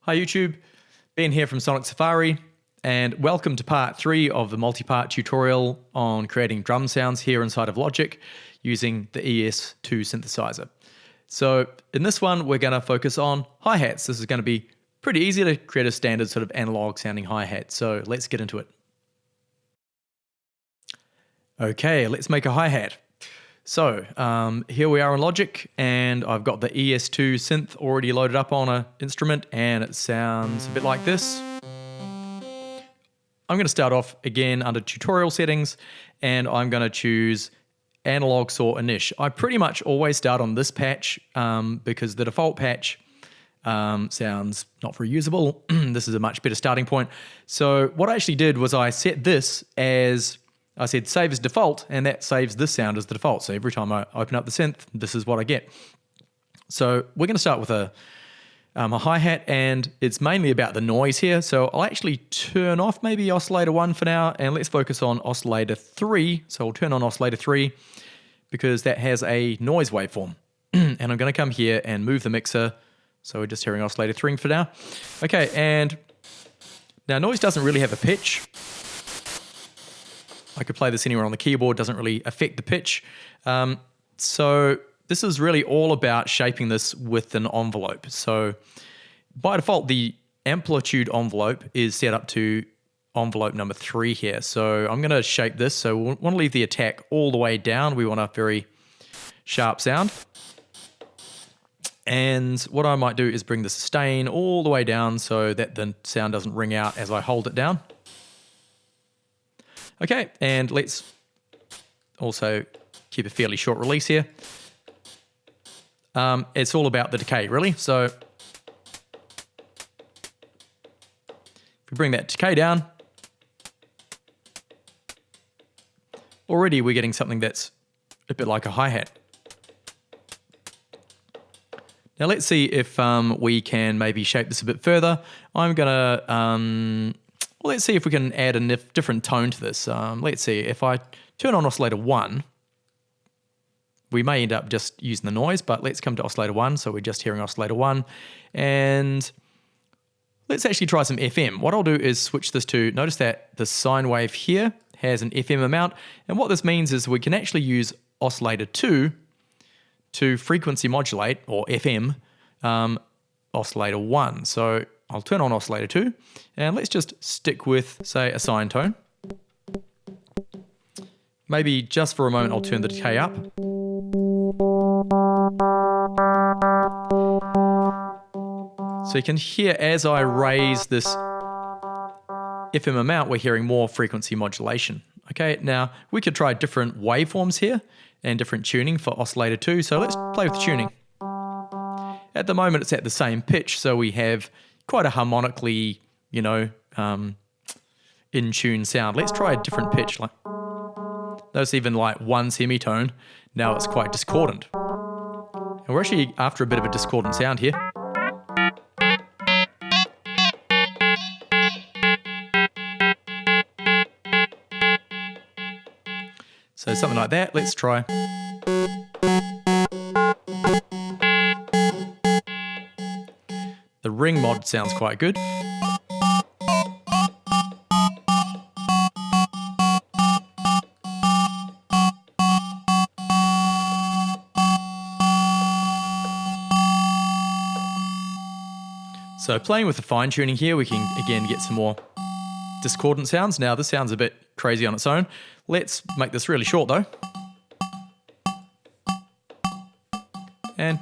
Hi YouTube, Ben here from Sonic Safari, and welcome to part 3 of the multi-part tutorial on creating drum sounds here inside of Logic using the ES2 synthesizer. So in this one, we're going to focus on hi-hats. This is going to be pretty easy to create a standard sort of analog sounding hi-hat. So let's get into it. Okay, let's make a hi-hat. So here we are in Logic, and I've got the ES2 synth already loaded up on an instrument, and it sounds a bit like this. I'm going to start off again under tutorial settings, and I'm going to choose analog saw init. I pretty much always start on this patch because the default patch sounds not very usable. This is a much better starting point. So what I actually did was I set this as, I said save as default, and that saves this sound as the default. So every time I open up the synth, this is what I get. So we're going to start with a hi-hat, and it's mainly about the noise here. So I'll actually turn off maybe oscillator 1 for now, and let's focus on oscillator 3. So I'll turn on oscillator 3 because that has a noise waveform. And I'm going to come here and move the mixer. So we're just hearing oscillator 3 for now. Okay, and now noise doesn't really have a pitch. I could play this anywhere on the keyboard, doesn't really affect the pitch. So this is really all about shaping this with an envelope. So by default, the amplitude envelope is set up to envelope number 3 here. So I'm going to shape this. So we want to leave the attack all the way down. We want a very sharp sound. And what I might do is bring the sustain all the way down so that the sound doesn't ring out as I hold it down. Okay, and let's also keep a fairly short release here. It's all about the decay, really. So if we bring that decay down, already we're getting something that's a bit like a hi-hat. Now let's see if we can maybe shape this a bit further. I'm going to... well, let's see if we can add a different tone to this. Let's see, if I turn on oscillator 1, we may end up just using the noise, but let's come to oscillator 1, so we're just hearing oscillator 1. And let's actually try some FM. What I'll do is switch this to, notice that the sine wave here has an FM amount, and what this means is we can actually use oscillator 2 to frequency modulate, or FM, oscillator 1. So I'll turn on oscillator 2, and let's just stick with, say, a sine tone. Maybe just for a moment I'll turn the decay up. So you can hear as I raise this FM amount, we're hearing more frequency modulation. Okay, now we could try different waveforms here and different tuning for oscillator 2, so let's play with the tuning. At the moment it's at the same pitch, so we have quite a harmonically, in tune sound. Let's try a different pitch. Notice even like one semitone, now it's quite discordant. And we're actually after a bit of a discordant sound here. So something like that, let's try. The ring mod sounds quite good. So playing with the fine tuning here, we can again get some more discordant sounds. Now this sounds a bit crazy on its own. Let's make this really short though. And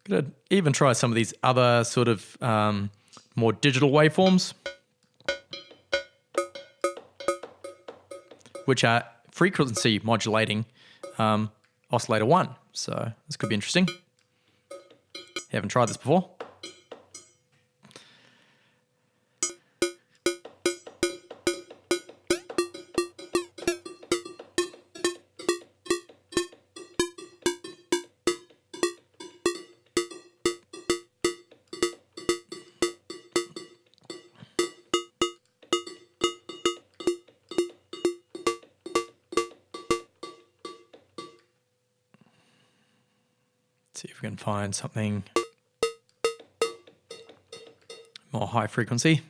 could even try some of these other sort of more digital waveforms, which are frequency modulating oscillator 1. So this could be interesting. Haven't tried this before. we can find something more high frequency.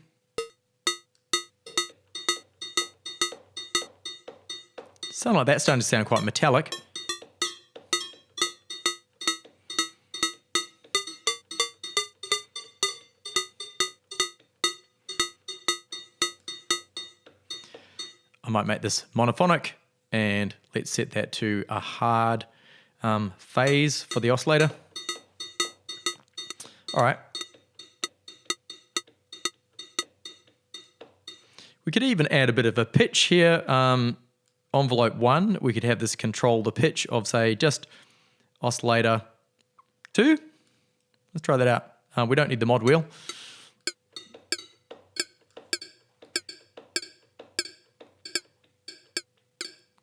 Something like that's starting to sound quite metallic. I might make this monophonic, and let's set that to a hard phase for the oscillator. All right. We could even add a bit of a pitch here. Envelope 1, we could have this control the pitch of, say, just oscillator 2. Let's try that out. We don't need the mod wheel.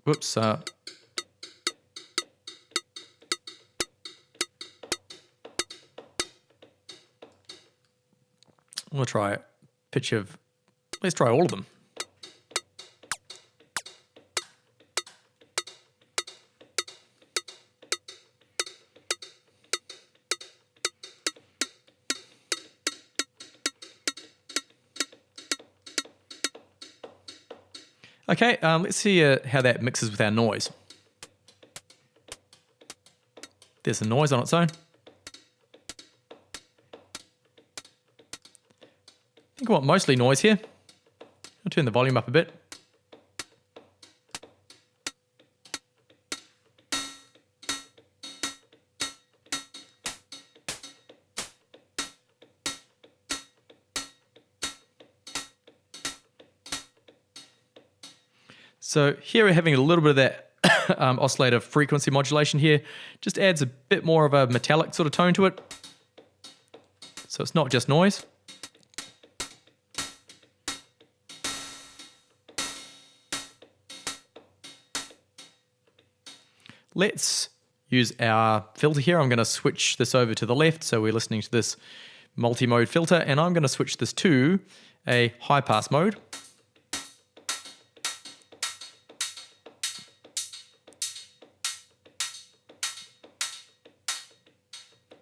Whoops. We'll try pitch of, let's try all of them. Okay, let's see how that mixes with our noise. There's the noise on its own. I think I want mostly noise here. I'll turn the volume up a bit. So here we're having a little bit of that oscillator frequency modulation here. Just adds a bit more of a metallic sort of tone to it. So it's not just noise. Let's use our filter here. I'm going to switch this over to the left. So we're listening to this multi-mode filter, and I'm going to switch this to a high pass mode.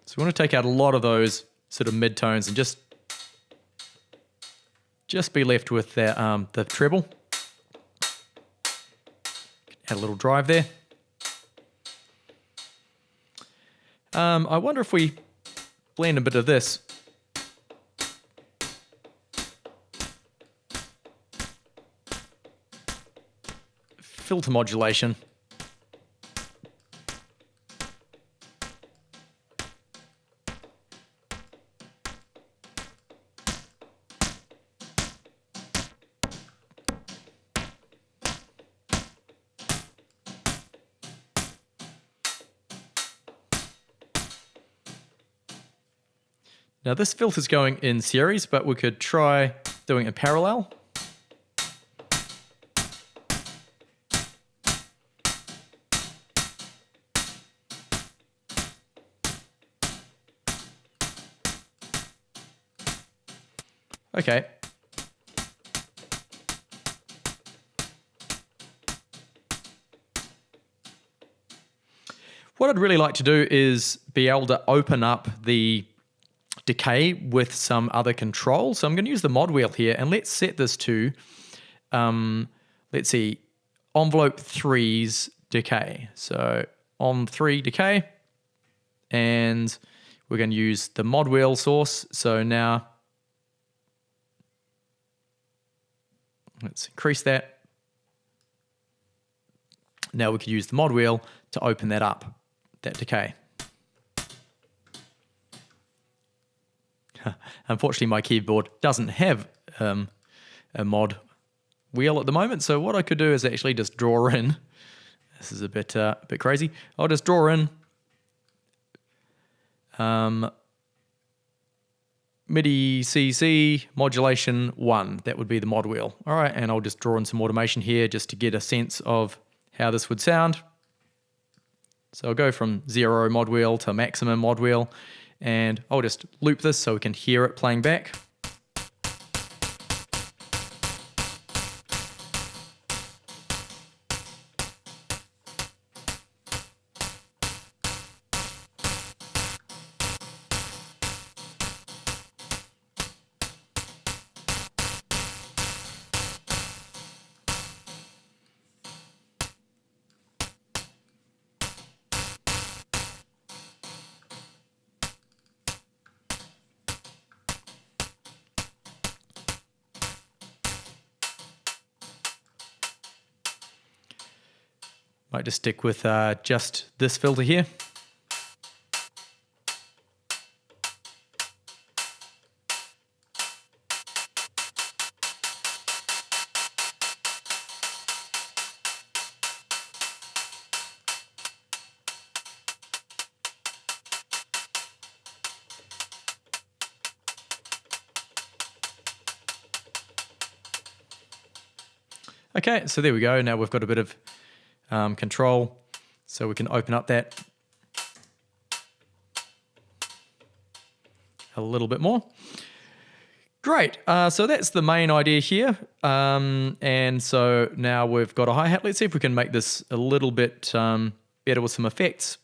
So we want to take out a lot of those sort of mid-tones and just be left with the treble. Add a little drive there. I wonder if we blend a bit of this. Filter modulation. Now this filter's going in series, but we could try doing it parallel. Okay. What I'd really like to do is be able to open up the decay with some other control. So I'm going to use the mod wheel here, and let's set this to, let's see, envelope 3's decay. So on 3 decay, and we're going to use the mod wheel source. So now let's increase that. Now we could use the mod wheel to open that up, that decay. Unfortunately, my keyboard doesn't have a mod wheel at the moment. So what I could do is actually just draw in. This is a bit crazy. I'll just draw in MIDI CC modulation 1. That would be the mod wheel. All right, and I'll just draw in some automation here just to get a sense of how this would sound. So I'll go from 0 mod wheel to maximum mod wheel. And I'll just loop this so we can hear it playing back. Might just stick with just this filter here. Okay, so there we go. Now we've got a bit of control, so we can open up that a little bit more. Great, so that's the main idea here. And so now we've got a hi-hat. Let's see if we can make this a little bit better with some effects.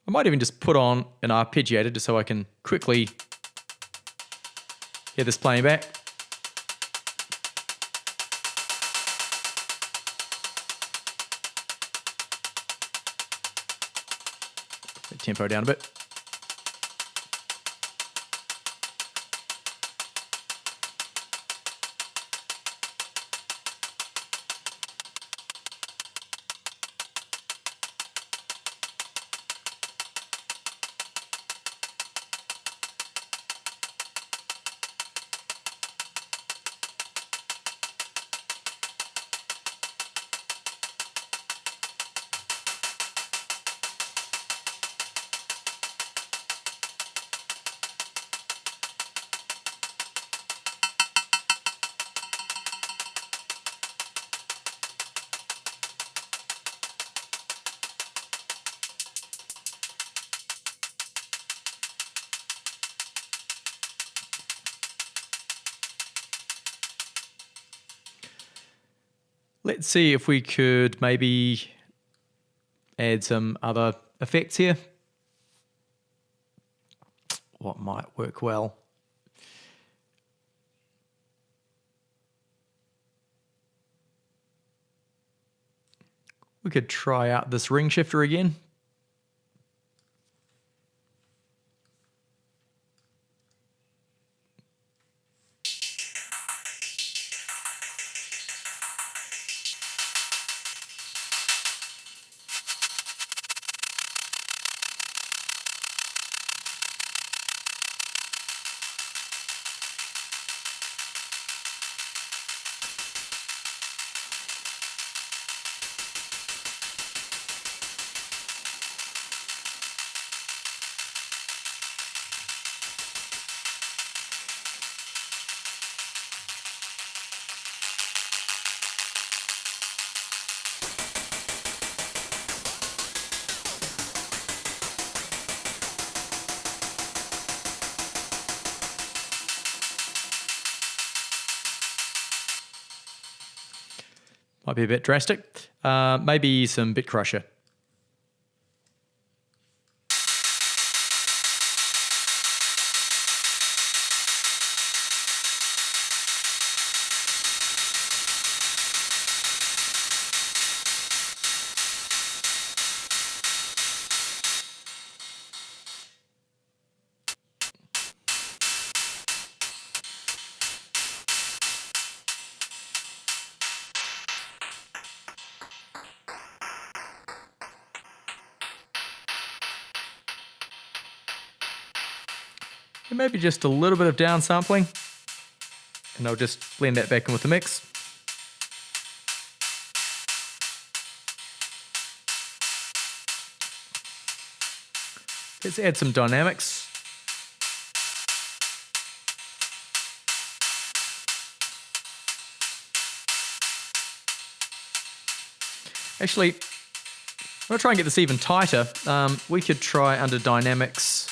I might even just put on an arpeggiator just so I can quickly hear this playing back. Tempo down a bit. Let's see if we could maybe add some other effects here. What might work well? We could try out this ring shifter again. Might be a bit drastic. Maybe some bit crusher. And maybe just a little bit of downsampling, and I'll just blend that back in with the mix. Let's add some dynamics. Actually, I'm going to try and get this even tighter. We could try under dynamics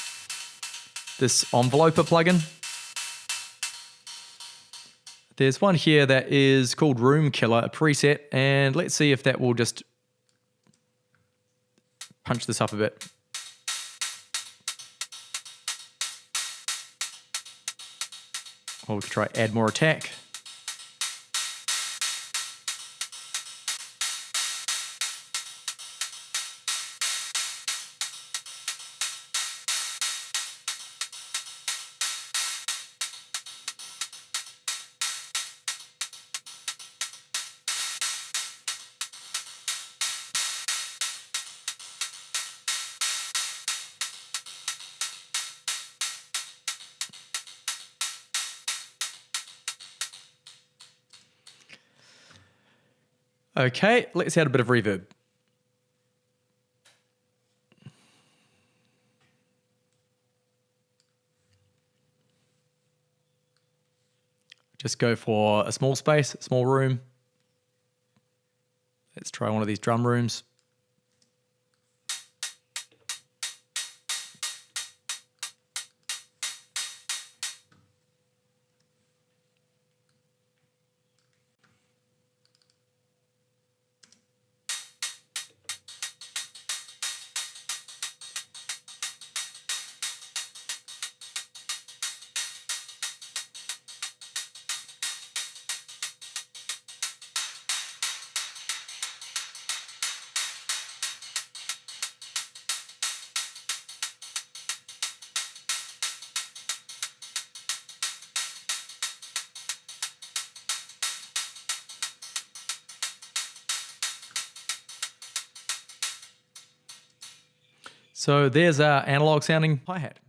this enveloper plugin. There's one here that is called Room Killer, a preset, and let's see if that will just punch this up a bit. Or we could try add more attack. Okay, let's add a bit of reverb. Just go for a small space, small room. Let's try one of these drum rooms. So there's our analog sounding hi-hat.